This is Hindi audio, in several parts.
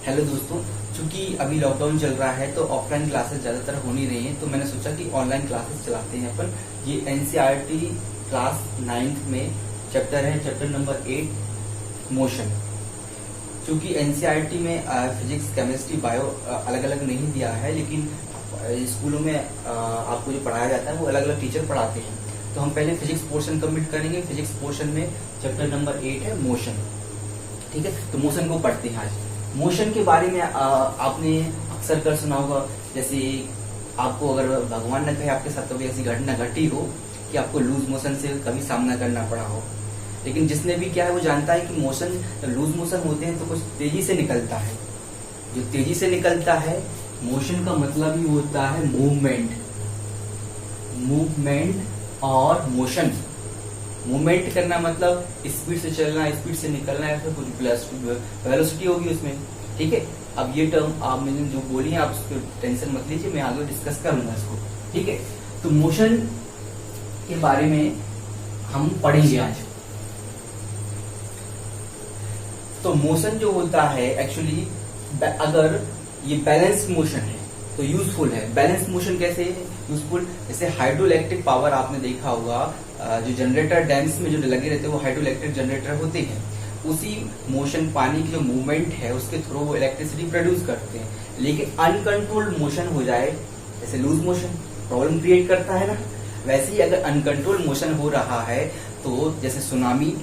हेलो दोस्तों, चूंकि अभी लॉकडाउन चल रहा है तो ऑफलाइन क्लासेस ज्यादातर हो नहीं रही हैं, तो मैंने सोचा कि ऑनलाइन क्लासेस चलाते हैं अपन। ये एनसीईआरटी क्लास 9th में चैप्टर है, चैप्टर नंबर 8 मोशन। चूंकि एनसीईआरटी में फिजिक्स, केमिस्ट्री, बायो अलग अलग नहीं दिया है, लेकिन स्कूलों में आपको जो पढ़ाया जाता है वो अलग अलग टीचर पढ़ाते हैं। तो हम पहले फिजिक्स पोर्शन कंप्लीट करेंगे। फिजिक्स पोर्शन में चैप्टर नंबर 8 है मोशन। ठीक है, तो मोशन को पढ़ते हैं आज। मोशन के बारे में आपने अक्सर कर सुना होगा, जैसे आपको अगर भगवान न कहे आपके साथ कभी ऐसी घटना घटी हो कि आपको लूज मोशन से कभी सामना करना पड़ा हो, लेकिन जिसने भी किया है वो जानता है कि मोशन, लूज मोशन होते हैं तो कुछ तेजी से निकलता है। जो तेजी से निकलता है, मोशन का मतलब ही होता है मूवमेंट। मूवमेंट और मोशन, मूवमेंट करना मतलब स्पीड से चलना, स्पीड से निकलना, या फिर कुछ वेलोसिटी होगी उसमें। ठीक है, अब ये टर्म आप मैंने जो बोली है आप उसको टेंशन मत लीजिए, मैं आगे डिस्कस करूंगा इसको। ठीक है, तो मोशन के बारे में हम पढ़ेंगे आज। तो मोशन जो होता है एक्चुअली, अगर ये बैलेंस मोशन है तो यूजफुल है। बैलेंस मोशन कैसे यूजफुल? जैसे हाइड्रोइलेक्ट्रिक पावर आपने देखा होगा, जो जनरेटर डैम्स में जो लगे रहते हैं वो हाइड्रोइलेक्ट्रिक जनरेटर होते हैं। उसी मोशन, पानी की जो मूवमेंट है उसके थ्रू वो इलेक्ट्रिसिटी प्रोड्यूस करते हैं। लेकिन अनकंट्रोल्ड मोशन हो जाए, जैसे लूज मोशन प्रॉब्लम क्रिएट करता है ना, वैसे ही अगर अनकंट्रोल्ड मोशन हो रहा है तो जैसे सुनामी,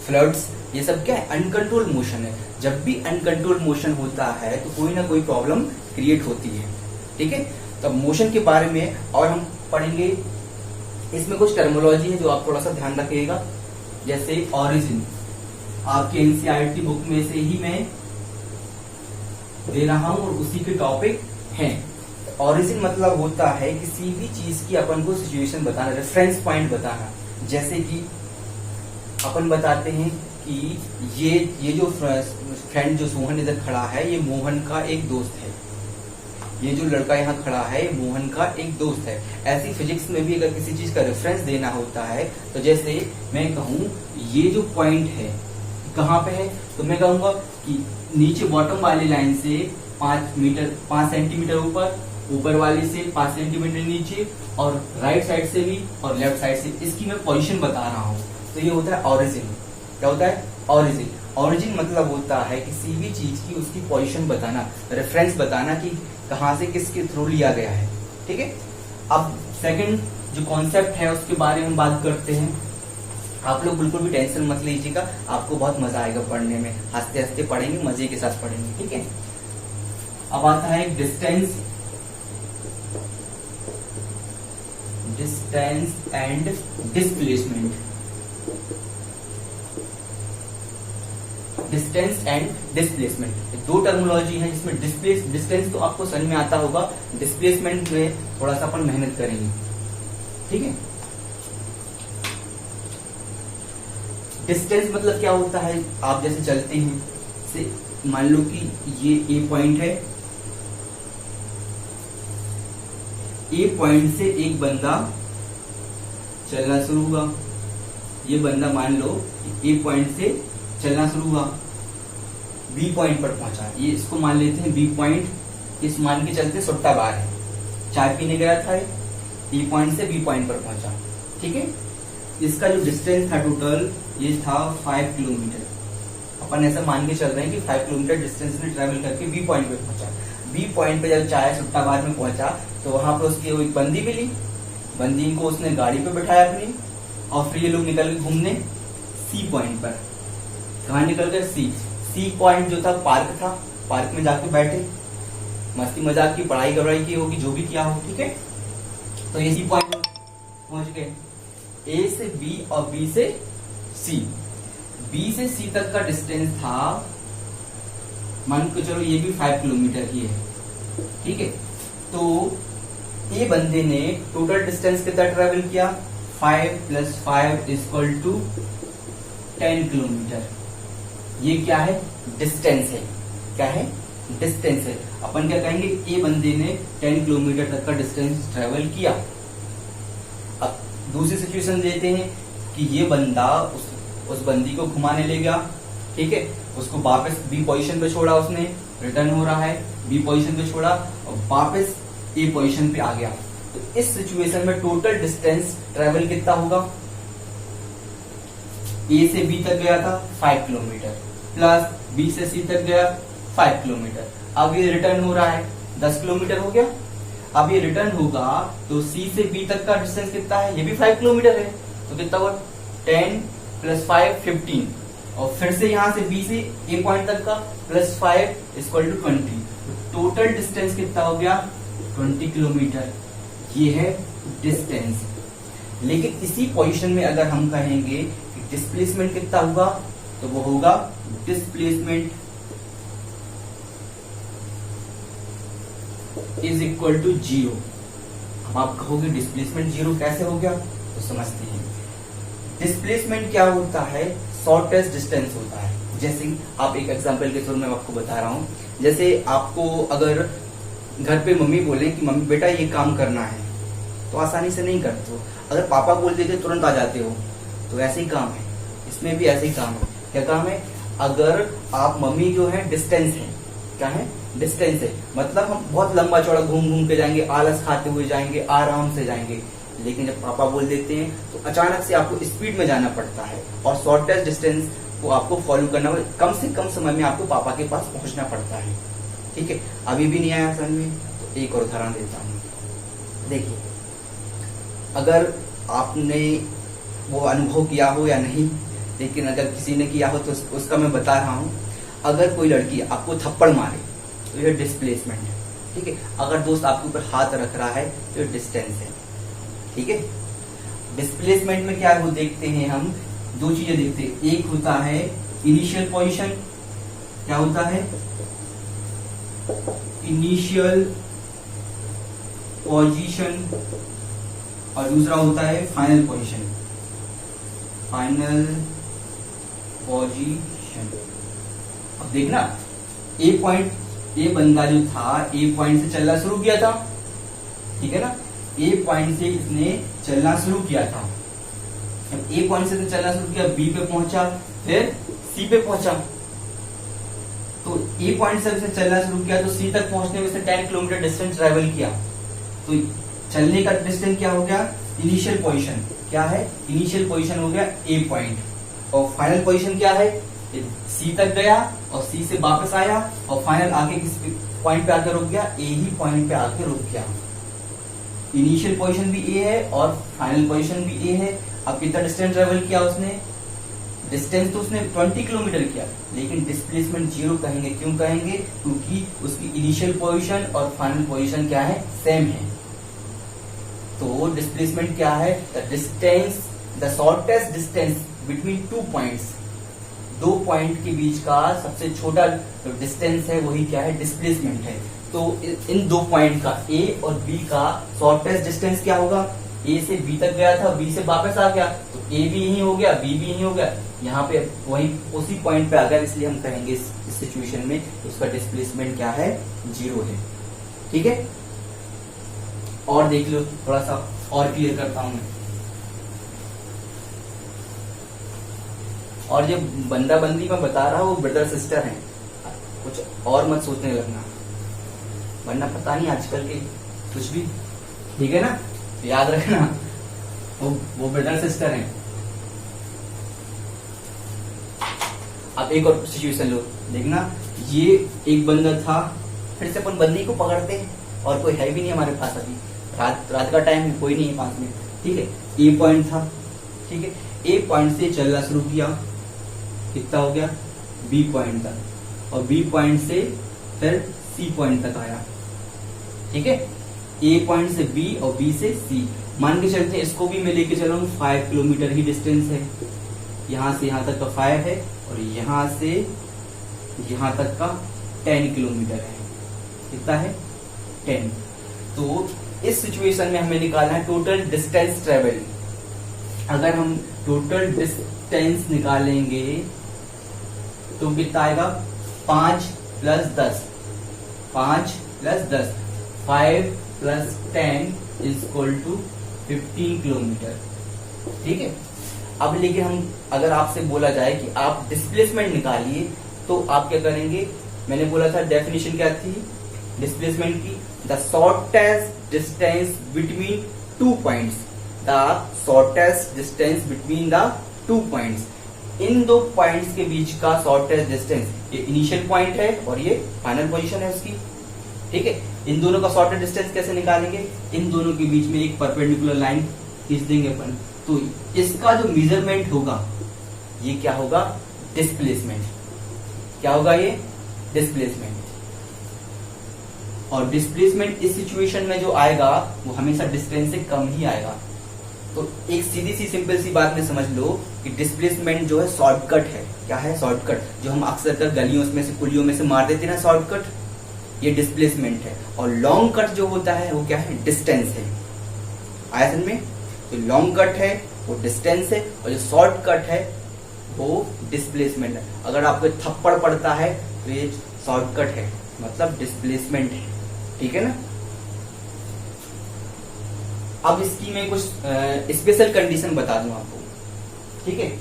फ्लड्स, ये सब क्या है? अनकंट्रोल्ड मोशन है। जब भी अनकंट्रोल्ड मोशन होता है तो कोई ना कोई प्रॉब्लम क्रिएट होती है। ठीक है, तो मोशन के बारे में और हम पढ़ेंगे। इसमें कुछ टर्मिनोलॉजी है जो आप थोड़ा सा ध्यान रखिएगा, जैसे ऑरिजिन। आपके एनसीईआरटी बुक में से ही मैं दे रहा हूं और उसी के टॉपिक हैं। ऑरिजिन मतलब होता है किसी भी चीज की अपन को सिचुएशन बताना, रेफरेंस पॉइंट बताना। जैसे कि अपन बताते हैं कि ये जो फ्रेंड जो सोहन इधर खड़ा है, ये मोहन का एक दोस्त है। ये जो लड़का यहाँ खड़ा है ये मोहन का एक दोस्त है। ऐसी फिजिक्स में भी अगर किसी चीज का रेफरेंस देना होता है, तो जैसे मैं कहूँ ये जो पॉइंट है कहाँ पे है, तो मैं कहूंगा कि नीचे बॉटम वाली लाइन से 5 सेंटीमीटर ऊपर वाली से 5 सेंटीमीटर नीचे, और राइट साइड से भी और लेफ्ट साइड से, इसकी मैं पोजीशन बता रहा हूँ। तो ये होता है ऑरिजिन। क्या होता है? ऑरिजिन। ऑरिजिन मतलब होता है किसी भी चीज की उसकी पोजीशन बताना, रेफरेंस बताना कि कहां से किसके थ्रू लिया गया है। ठीक है, अब सेकंड जो कॉन्सेप्ट है उसके बारे में बात करते हैं। आप लोग बिल्कुल भी टेंशन मत लीजिएगा, आपको बहुत मजा आएगा पढ़ने में। हंसते हंसते पढ़ेंगे, मजे के साथ पढ़ेंगे। ठीक है, अब आता है distance and displacement. Distance and displacement दो टर्मिनोलॉजी है, जिसमें डिस्टेंस तो आपको समझ में आता होगा, डिस्प्लेसमेंट में थोड़ा सा अपन मेहनत करेंगे। ठीक है, डिस्टेंस मतलब क्या होता है? आप जैसे चलते हैं, से मान लो कि ये ए पॉइंट है, ए पॉइंट से एक बंदा चलना शुरू हुआ। ये बंदा मान लो ए पॉइंट से चलना शुरू हुआ, बी पॉइंट पर पहुंचा। ये इसको मान लेते हैं बी पॉइंट। इस मान के चलते सुट्टा बार है, चाय पीने गया था, ए पॉइंट से बी पॉइंट पर पहुंचा। ठीक है, इसका जो डिस्टेंस था टोटल ये था 5 किलोमीटर। अपन ऐसा मान के चल रहे हैं कि 5 किलोमीटर डिस्टेंस में ट्रेवल करके बी पॉइंट पे पहुंचा। बी पॉइंट पे जब चाय सुट्टा बार में पहुंचा तो वहां पर उसकी एक बंदी मिली। बंदी को उसने गाड़ी पे बैठाया अपनी, और फिर ये लोग निकल गए घूमने सी पॉइंट पर। कहा निकल गए? सी पॉइंट जो था पार्क था, पार्क में जाके बैठे, मस्ती मजाक की, पढ़ाई कराई की होगी, जो भी किया हो। ठीक है, तो ये सी पॉइंट पहुंच गए। ए से बी और बी से सी। बी से सी तक का डिस्टेंस था, मान के चलो ये भी 5 किलोमीटर ही है। ठीक है, तो ए बंदे ने टोटल डिस्टेंस कितना ट्रेवल किया? 5 + 5 = 10 किलोमीटर। ये क्या है? डिस्टेंस है। क्या है? डिस्टेंस है। अपन क्या कहेंगे? ए बंदे ने 10 किलोमीटर तक का डिस्टेंस ट्रेवल किया। अब दूसरी सिचुएशन देते हैं कि ये बंदा उस बंदी को घुमाने ले गया। ठीक है, उसको वापस बी पोजीशन पे छोड़ा, उसने रिटर्न हो रहा है, बी पोजीशन पे छोड़ा और वापस ए पोजीशन पे आ गया। तो इस सिचुएशन में टोटल डिस्टेंस ट्रेवल कितना होगा? ए से बी तक गया था 5 किलोमीटर प्लस बी से सी तक गया 5 किलोमीटर। अब ये रिटर्न हो रहा है 10 किलोमीटर हो गया। अब ये रिटर्न होगा तो सी से बी तक का डिस्टेंस कितना है? ये भी 5 किलोमीटर है, तो कितना हुआ? 10 प्लस 5 15, और फिर से यहां से बी से ए पॉइंट तक का plus 5 equal to 20। Total distance कितना हो गया? 20 किलोमीटर। ये है डिस्टेंस। लेकिन इसी पोजीशन में अगर हम कहेंगे कि डिस्प्लेसमेंट कितना होगा, तो वो होगा डिस्प्लेसमेंट इज इक्वल टू 0। अब आप कहोगे डिस्प्लेसमेंट 0 कैसे हो गया? तो समझते हैं। डिस्प्लेसमेंट क्या होता है? शॉर्टेस्ट डिस्टेंस होता है। जैसे आप एक एग्जांपल के थ्रू मैं आपको बता रहा हूं, जैसे आपको अगर घर पे मम्मी बोले कि मम्मी बेटा ये काम करना है, तो आसानी से नहीं करते हो। अगर पापा बोल देते तुरंत आ जाते हो। तो ऐसे ही काम है, इसमें भी ऐसे ही काम है। क्या काम है? अगर आप मम्मी जो है डिस्टेंस है, क्या है? डिस्टेंस है, मतलब हम बहुत लंबा चौड़ा घूम घूम के जाएंगे, आलस खाते हुए जाएंगे, आराम से जाएंगे। लेकिन जब पापा बोल देते हैं तो अचानक से आपको स्पीड में जाना पड़ता है और शॉर्टेस्ट डिस्टेंस को आपको फॉलो करना, कम से कम समय में आपको पापा के पास पहुंचना पड़ता है। ठीक है, अभी भी नहीं आया समझ में, तो एक और उदाहरण देता हूँ। देखिए, अगर आपने वो अनुभव किया हो या नहीं, लेकिन अगर किसी ने किया हो तो उसका मैं बता रहा हूँ। अगर कोई लड़की आपको थप्पड़ मारे तो यह डिस्प्लेसमेंट है। ठीक है, अगर दोस्त आपके ऊपर हाथ रख रहा है तो यह डिस्टेंस है। ठीक है, डिस्प्लेसमेंट में क्या है वो देखते हैं हम। दो चीजें देखते हैं, एक होता है इनिशियल पोजीशन, क्या होता है? इनिशियल पोजीशन, और दूसरा होता है फाइनल पोजीशन। Final position. अब देखना, ए पॉइंट, ए बंदा जो था ए पॉइंट से चलना शुरू किया था, ठीक है ना? ए पॉइंट से इसने चलना शुरू किया था। अब ए पॉइंट से चलना शुरू किया, बी पे पहुंचा, फिर सी पे पहुंचा। तो ए पॉइंट से इसने चलना शुरू किया तो सी तक पहुंचने में इसने 10 किलोमीटर डिस्टेंस ट्रेवल किया। तो चलने का डिस्टेंस क्या हो गया? Initial position. क्या है? इनिशियल पोजीशन हो गया ए पॉइंट, और फाइनल पोजीशन क्या है? सी तक गया और सी से वापस आया और फाइनल आके किस पॉइंट पे आके रुक गया? ए ही पॉइंट पे आके रुक गया। इनिशियल पोजीशन भी ए है और फाइनल पोजीशन भी ए है। अब कितना डिस्टेंस ट्रेवल किया उसने? डिस्टेंस तो उसने 20 किलोमीटर किया, लेकिन डिस्प्लेसमेंट 0 कहेंगे। क्यों कहेंगे? क्योंकि उसकी इनिशियल पोजीशन और फाइनल पोजीशन क्या है? सेम है। तो डिस्प्लेसमेंट क्या है? The distance, the shortest distance between 2 points. 2 point के बीच का सबसे छोटा जो डिस्टेंस है वही क्या है? डिस्प्लेसमेंट है। तो इन 2 पॉइंट का ए और बी का शॉर्टेस्ट डिस्टेंस क्या होगा? ए से बी तक गया था, बी से वापस आ गया, तो ए भी यही हो गया, बी भी यही हो गया, यहाँ पे वही उसी पॉइंट पे आ गया। इसलिए हम कहेंगे इस सिचुएशन में उसका डिस्प्लेसमेंट क्या है? 0 है। ठीक है, और देख लो, थोड़ा सा और क्लियर करता हूं मैं। और जो बंदा बंदी मैं बता रहा हूँ वो ब्रदर सिस्टर हैं, कुछ और मत सोचने लगना, वरना पता नहीं आजकल के कुछ भी। ठीक है ना, याद रखना, वो ब्रदर सिस्टर हैं। अब एक और सिचुएशन लो, देखना, ये एक बंदा था, फिर से अपन बंदी को पकड़ते हैं और कोई है भी नहीं हमारे पास अभी, रात का टाइम है, कोई नहीं है पास में। ठीक है, ए पॉइंट था, ठीक है, ए पॉइंट से चलना शुरू किया, कितना हो गया? बी पॉइंट तक, और बी पॉइंट से फिर सी पॉइंट तक आया। ठीक है, ए पॉइंट से बी और बी से सी। मान के चलते हैं इसको भी मैं लेके चल रहा हूँ, 5 किलोमीटर ही डिस्टेंस है। यहां से यहां तक का 5 है और यहां से यहां तक का 10 किलोमीटर है। कितना है? 10। तो इस सिचुएशन में हमें निकालना है टोटल डिस्टेंस ट्रेवल। अगर हम टोटल डिस्टेंस निकालेंगे तो कितना आएगा? 5 plus 10, 5 plus 10, 5 plus 10 is equal to 15 kilometre. ठीक है, अब लेकिन हम अगर आपसे बोला जाए कि आप डिस्प्लेसमेंट निकालिए तो आप क्या करेंगे? मैंने बोला था डेफिनेशन क्या थी डिस्प्लेसमेंट की, the shortest distance between two points, the shortest distance between the two points, इन दो पॉइंट्स के बीच का शॉर्टेस्ट डिस्टेंस, ये इनिशियल पॉइंट है और ये फाइनल पोजीशन है उसकी, ठीक है। इन दोनों का शॉर्टेस्ट डिस्टेंस कैसे निकालेंगे? इन दोनों के बीच में एक परपेंडिकुलर लाइन खींच देंगे अपन, तो इसका जो मेजरमेंट होगा ये क्या होगा? डिस्प्लेसमेंट। क्या होगा ये? डिस्प्लेसमेंट। और डिस्प्लेसमेंट इस सिचुएशन में जो आएगा वो हमेशा डिस्टेंस से कम ही आएगा। तो एक सीधी सी सिंपल सी बात में समझ लो कि डिस्प्लेसमेंट जो है शॉर्टकट है। क्या है? शॉर्टकट, जो हम अक्सर कर गलियों में से पुलियों में से मार देते हैं ना शॉर्टकट, ये डिस्प्लेसमेंट है। और लॉन्ग कट जो होता है वो क्या है? डिस्टेंस है। आया समझ में? जो लॉन्ग कट है वो डिस्टेंस है और जो शॉर्ट कट है वो डिस्प्लेसमेंट है। अगर आपको थप्पड़ पड़ता है तो ये शॉर्टकट है, मतलब डिस्प्लेसमेंट है, ठीक है ना। अब इसकी मैं कुछ स्पेशल कंडीशन बता दूं आपको, ठीक है।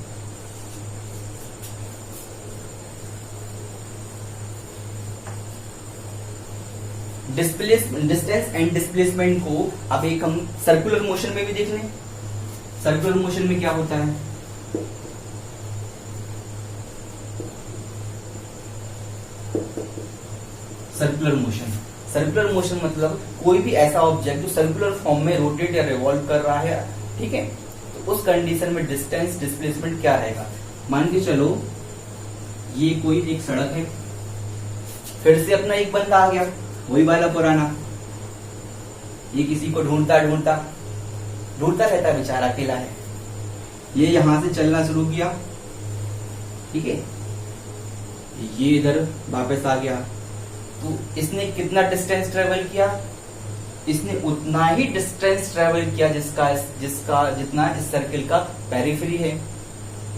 डिस्टेंस एंड डिस्प्लेसमेंट को अब एक हम सर्कुलर मोशन में भी देख लें। सर्कुलर मोशन में क्या होता है? सर्कुलर मोशन, सर्कुलर मोशन मतलब कोई भी ऐसा ऑब्जेक्ट जो सर्कुलर फॉर्म में रोटेट या रिवॉल्व कर रहा है, ठीक है। तो उस कंडीशन में डिस्टेंस डिस्प्लेसमेंट क्या रहेगा? मान के चलो ये कोई एक सड़क है, फिर से अपना एक बंदा आ गया, वही वाला पुराना, ये किसी को ढूंढता ढूंढता रहता है, बेचारा अकेला है। ये यहां से चलना शुरू किया, ठीक है, ये इधर वापस आ गया। तो इसने कितना डिस्टेंस ट्रेवल किया? इसने उतना ही डिस्टेंस ट्रेवल किया जिसका जितना इस सर्किल का पेरिफेरी है।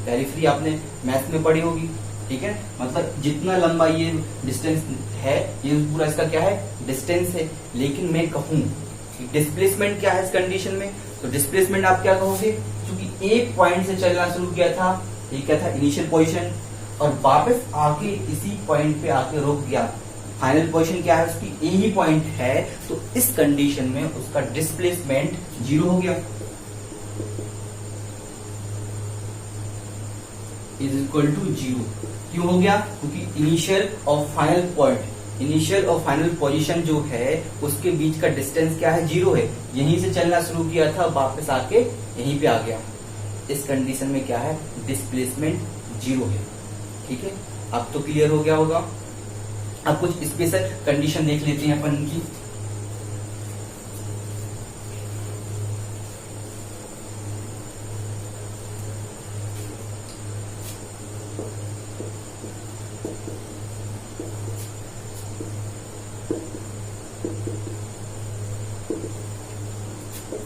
पेरिफेरी आपने मैथ में पढ़ी होगी, ठीक है। मतलब जितना लंबा ये डिस्टेंस है, ये पूरा इसका क्या है? डिस्टेंस है। लेकिन मैं कहूं डिस्प्लेसमेंट क्या है इस कंडीशन में, तो डिस्प्लेसमेंट आप क्या कहोगे? क्योंकि एक पॉइंट से चलना शुरू किया था, ये क्या था? इनिशियल पोजीशन, और वापस आके इसी पॉइंट पे आके रुक गया। फाइनल पोजीशन क्या है उसकी? ए ही पॉइंट है। तो इस कंडीशन में उसका डिस्प्लेसमेंट 0 हो गया, इज इक्वल टू 0। क्यों हो गया? क्योंकि इनिशियल और फाइनल पॉइंट, इनिशियल और फाइनल पोजीशन जो है उसके बीच का डिस्टेंस क्या है? 0 है। यहीं से चलना शुरू किया था, वापस आके यहीं पे आ गया। इस कंडीशन में क्या है? डिस्प्लेसमेंट 0 है, ठीक है। अब तो क्लियर हो गया होगा। अब कुछ स्पेशल कंडीशन देख लेते हैं अपन की।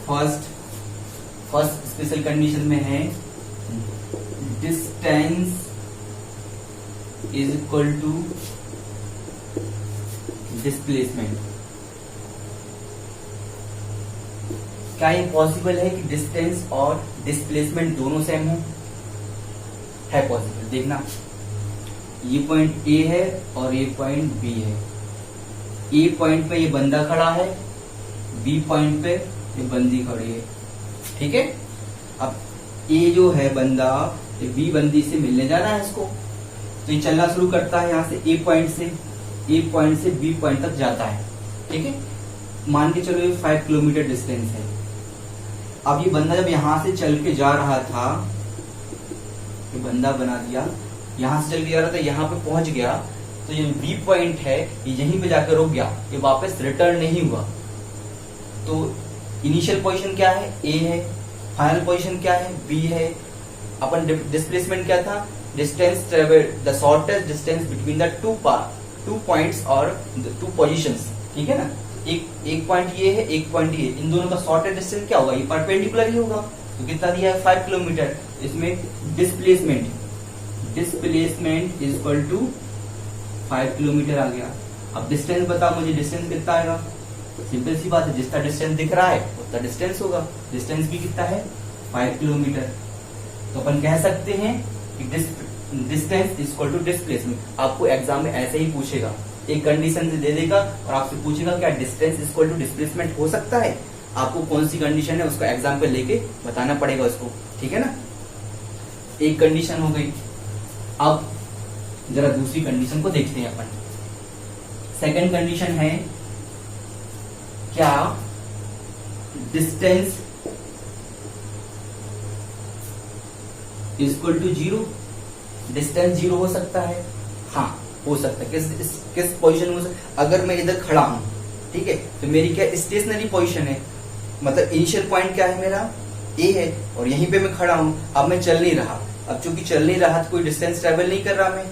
फर्स्ट स्पेशल कंडीशन में है distance is equal to displacement. क्या ये पॉसिबल है कि डिस्टेंस और डिस्प्लेसमेंट दोनों सेम हो? है पॉसिबल। देखना, ये पॉइंट ए है और ये पॉइंट बी है। ए पॉइंट पे ये बंदा खड़ा है, बी पॉइंट पे ये बंदी खड़ी है, ठीक है। अब ए जो है बंदा, ये बी बंदी से मिलने जाना है इसको, तो ये चलना शुरू करता है यहाँ से ए पॉइंट से बी पॉइंट तक जाता है, ठीक है। मान के चलो ये 5 किलोमीटर डिस्टेंस है। अब ये बंदा जब यहां से चल के जा रहा था, ये बंदा बना दिया, यहां से चल के जा रहा था, यहाँ पे पहुंच गया, तो ये बी पॉइंट है, ये यहीं पे जाकर रुक गया, ये वापस रिटर्न नहीं हुआ। तो इनिशियल पोजीशन क्या है? ए है। फाइनल पोजीशन क्या है? बी है। अपन डिस्प्लेसमेंट क्या था? Distance travel, the shortest distance between the two points और टू पोजीशंस, ठीक है ना। एक पॉइंट ये है, एक पॉइंट ये, इन दोनों का शॉर्टेस्ट डिस्टेंस क्या होगा? ये परपेंडिकुलर ही होगा। तो कितना दिया है? 5 किलोमीटर। इसमें displacement is equal to 5 kilometre आ गया। अब डिस्टेंस बताओ मुझे, डिस्टेंस कितना आएगा? सिंपल सी बात है, जितना डिस्टेंस दिख रहा है उतना डिस्टेंस होगा। डिस्टेंस भी कितना है? 5 किलोमीटर। तो अपन कह सकते हैं कि डिस्टेंस इक्वल टू डिस्प्लेसमेंट। आपको एग्जाम में ऐसे ही पूछेगा, एक कंडीशन से दे देगा और आपसे पूछेगा क्या डिस्टेंस इक्वल टू डिस्प्लेसमेंट हो सकता है। आपको कौन सी कंडीशन है उसका एग्जाम्पल लेके बताना पड़ेगा उसको, ठीक है ना। एक कंडीशन हो गई। अब जरा दूसरी कंडीशन को देखते हैं अपन। सेकंड कंडीशन है क्या distance equal to zero. Distance zero हो सकता है, हाँ हो सकता है। किस पोजीशन में हो सकता? अगर मैं इधर खड़ा हूं, ठीक है, तो मेरी क्या स्टेशनरी पोजीशन है, मतलब इनिशियल पॉइंट क्या है मेरा ए है और यहीं पे मैं खड़ा हूं। अब मैं चल नहीं रहा, अब चूंकि चल नहीं रहा तो कोई डिस्टेंस ट्रेवल नहीं कर रहा मैं,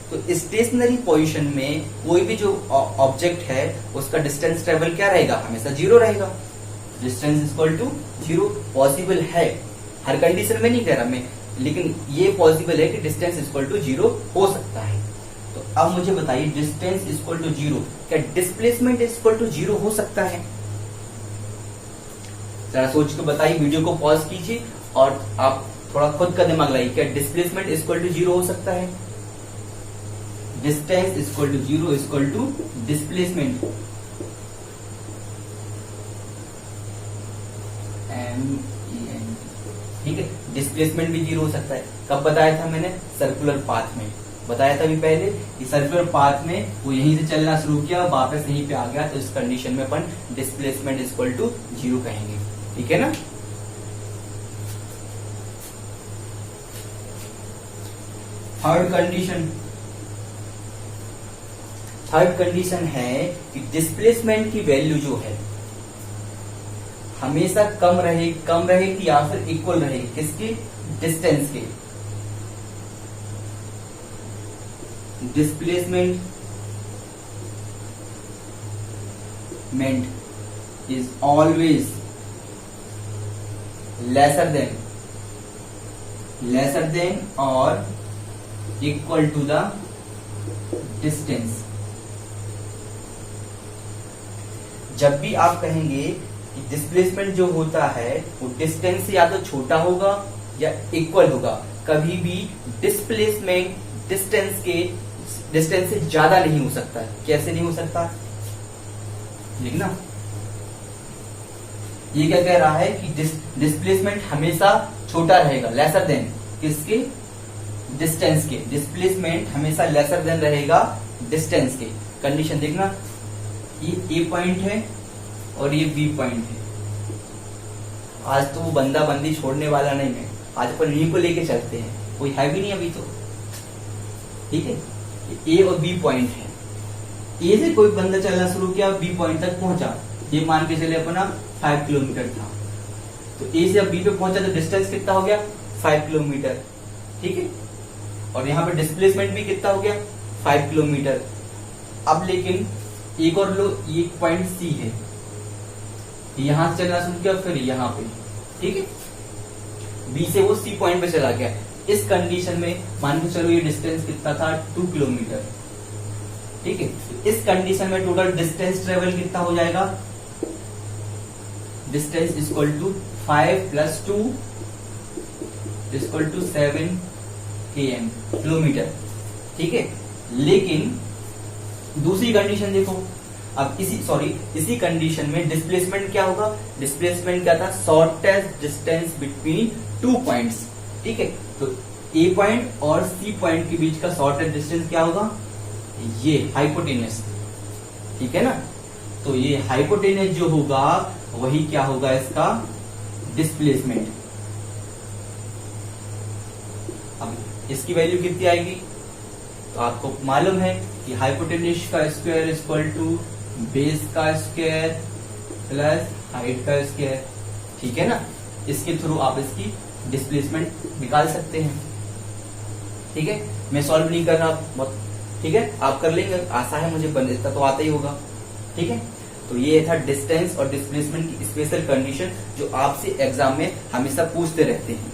तो स्टेशनरी पोजीशन में कोई भी जो ऑब्जेक्ट है उसका डिस्टेंस ट्रेवल क्या रहेगा, हमेशा जीरो रहेगा। Distance equal to zero possible है, हर कंडीशन में नहीं कह रहा मैं, लेकिन ये पॉसिबल है कि डिस्टेंस इक्वल टू जीरो हो सकता है। तो अब मुझे बताइए डिस्टेंस इक्वल टू जीरो, क्या डिस्प्लेसमेंट इक्वल टू जीरो हो सकता है? जरा सोच के बताइए, वीडियो को पॉज कीजिए और आप थोड़ा खुद का दिमाग लगाइए, क्या डिस्प्लेसमेंट इक्वल टू जीरो हो सकता है? Distance equal to zero equal to displacement, ठीक है। डिस्प्लेसमेंट भी जीरो हो सकता है। कब बताया था मैंने? सर्कुलर पाथ में बताया था अभी पहले कि सर्कुलर पाथ में वो यहीं से चलना शुरू किया, वापस यहीं पे आ गया, तो इस कंडीशन में अपन डिस्प्लेसमेंट इक्वल टू जीरो कहेंगे, ठीक है ना। थर्ड कंडीशन है कि डिस्प्लेसमेंट की वैल्यू जो है हमेशा कम रहेगी या फिर इक्वल रहेगी, किसकी? डिस्टेंस के। Displacement is always lesser than और इक्वल टू द डिस्टेंस। जब भी आप कहेंगे कि डिस्प्लेसमेंट जो होता है वो डिस्टेंस से या तो छोटा होगा या इक्वल होगा, कभी भी डिस्प्लेसमेंट डिस्टेंस से ज्यादा नहीं हो सकता। कैसे नहीं हो सकता, लिखना। ये क्या कह रहा है कि डिस्प्लेसमेंट हमेशा छोटा रहेगा, लेसर देन किसके? डिस्टेंस के। डिस्प्लेसमेंट हमेशा लेसर देन रहेगा डिस्टेंस के। कंडीशन देखना, ये ए पॉइंट है और ये बी पॉइंट है। आज तो वो बंदा बंदी छोड़ने वाला नहीं है, आज अपन इन्हीं को लेके चलते हैं, कोई है भी नहीं अभी तो, ठीक है। ए और बी पॉइंट है, ए से कोई बंदा चलना शुरू किया, बी पॉइंट तक पहुंचा, ये मान के चले अपना 5 किलोमीटर था, तो ए से अब बी पे पहुंचा तो डिस्टेंस कितना हो गया? 5 किलोमीटर, ठीक है। और यहाँ पे डिस्प्लेसमेंट भी कितना हो गया? 5 किलोमीटर। अब लेकिन एक और लो, ये पॉइंट सी है, यहां से चलना शुरू किया, फिर यहाँ पे, ठीक है। बी से वो सी पॉइंट पे चला गया। इस कंडीशन में मान के चलो ये डिस्टेंस कितना था? 2 किलोमीटर, ठीक है। इस कंडीशन में टोटल डिस्टेंस ट्रेवल कितना हो जाएगा? Distance equal to 5 + 2 equal to 7 km kilometre, ठीक है। लेकिन दूसरी कंडीशन देखो, अब इसी कंडीशन में डिस्प्लेसमेंट क्या होगा? डिस्प्लेसमेंट क्या था? शॉर्टेस्ट डिस्टेंस बिटवीन 2 पॉइंट्स, ठीक है। तो ए पॉइंट और सी पॉइंट के बीच का शॉर्टेस्ट डिस्टेंस क्या होगा? ये हाइपोटेनस, ठीक है ना। तो ये हाइपोटेनस जो होगा वही क्या होगा? इसका डिस्प्लेसमेंट। अब इसकी वैल्यू कितनी आएगी? तो आपको मालूम है कि हाइपोटेनस का स्क्वायर इक्वल टू बेस का स्क्वायर प्लस हाइट का स्क्वायर, ठीक है ना। इसके थ्रू आप इसकी डिस्प्लेसमेंट निकाल सकते हैं, ठीक है। मैं सॉल्व नहीं कर रहा बहुत, ठीक है, आप कर लेंगे, आशा है मुझे, इतना तो आता ही होगा, ठीक है। तो ये था डिस्टेंस और डिस्प्लेसमेंट की स्पेशल कंडीशन जो आपसे एग्जाम में हमेशा पूछते रहते हैं।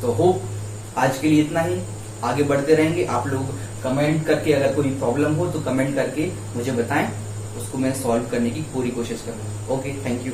तो होप आज के लिए इतना ही, आगे बढ़ते रहेंगे। आप लोग कमेंट करके अगर कोई प्रॉब्लम हो तो कमेंट करके मुझे बताएं, उसको मैं सॉल्व करने की पूरी कोशिश करूंगा। Okay, thank you.